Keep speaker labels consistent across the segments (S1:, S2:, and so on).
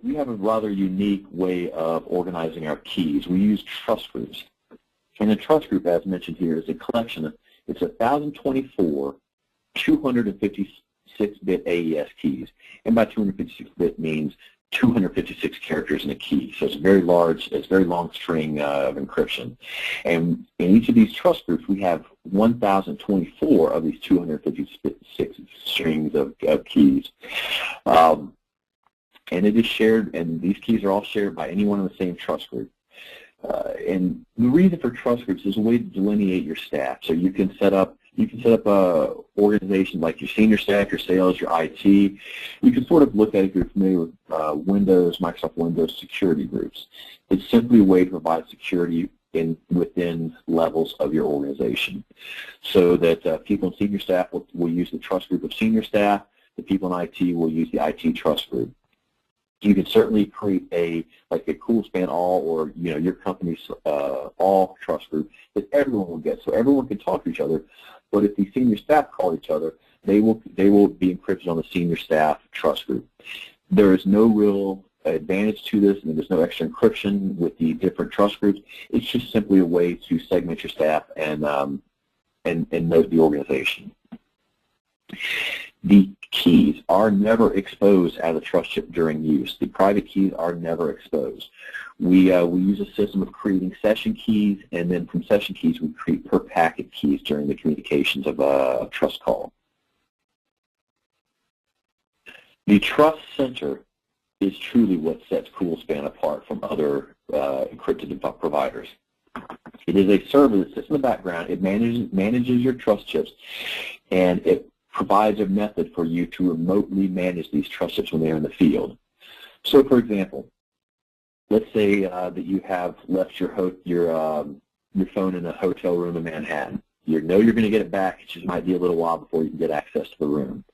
S1: We have a rather unique way of organizing our keys. We use trust groups. And a trust group, as mentioned here, is a collection. It's 1,024 256-bit AES keys. And by 256-bit means 256 characters in a key. So it's a very large, it's a very long string of encryption. And in each of these trust groups, we have 1,024 of these 256 strings of keys. And it is shared, and these keys are all shared by anyone in the same trust group. And the reason for trust groups is a way to delineate your staff. So you can set up a organization like your senior staff, your sales, your IT. You can sort of look at it if you're familiar with Microsoft Windows security groups. It's simply a way to provide security within levels of your organization, so that people in senior staff will use the trust group of senior staff. The people in IT will use the IT trust group. You can certainly create a Koolspan All, or your company's All trust group that everyone will get, so everyone can talk to each other. But if the senior staff call each other, they will be encrypted on the senior staff trust group. There is no real advantage to this, and there's no extra encryption with the different trust groups. It's just simply a way to segment your staff and note the organization. The keys are never exposed as a trust chip during use. The private keys are never exposed. We use a system of creating session keys, and then from session keys we create per packet keys during the communications of a trust call. The trust center is truly what sets Koolspan apart from other encrypted providers. It is a server that sits in the background. It manages your trust chips, and it provides a method for you to remotely manage these trust chips when they're in the field. So, for example, let's say that you have left your phone in a hotel room in Manhattan. You know you're going to get it back. It just might be a little while before you can get access to the room.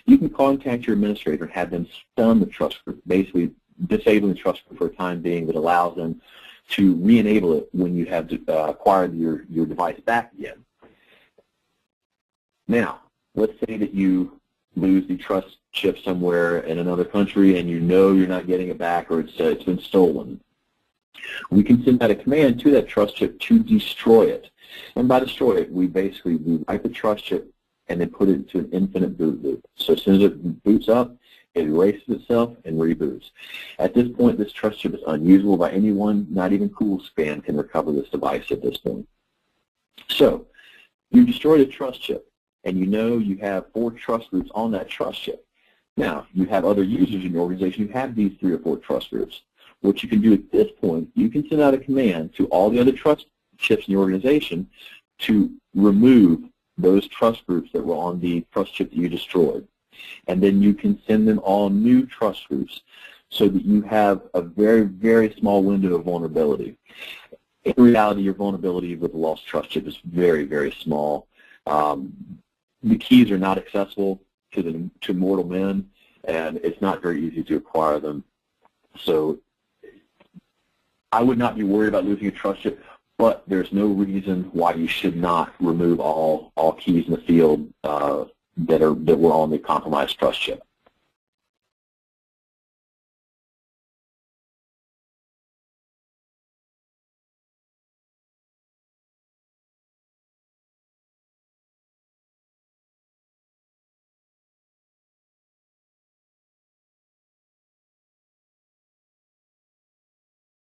S1: You can contact your administrator and have them stun the trust group, basically disabling the trust group for a time being that allows them to re-enable it when you have acquired your device back again. Now, let's say that you lose the trust chip somewhere in another country and you know you're not getting it back, or it's been stolen. We can send out a command to that trust chip to destroy it. And by destroy it, we wipe the trust chip and then put it into an infinite boot loop. So as soon as it boots up, it erases itself and reboots. At this point, this trust chip is unusable by anyone. Not even Koolspan can recover this device at this point. So you destroy the trust chip, and you know you have 4 trust groups on that trust chip. Now, you have other users in your organization who have these 3 or 4 trust groups. What you can do at this point, you can send out a command to all the other trust chips in your organization to remove those trust groups that were on the trust chip that you destroyed. And then you can send them all new trust groups so that you have a very, very small window of vulnerability. In reality, your vulnerability with the lost trust chip is very, very small. The keys are not accessible to mortal men, and it's not very easy to acquire them. So I would not be worried about losing a trust chip, but there's no reason why you should not remove all keys in the field that were on the compromised trust chip.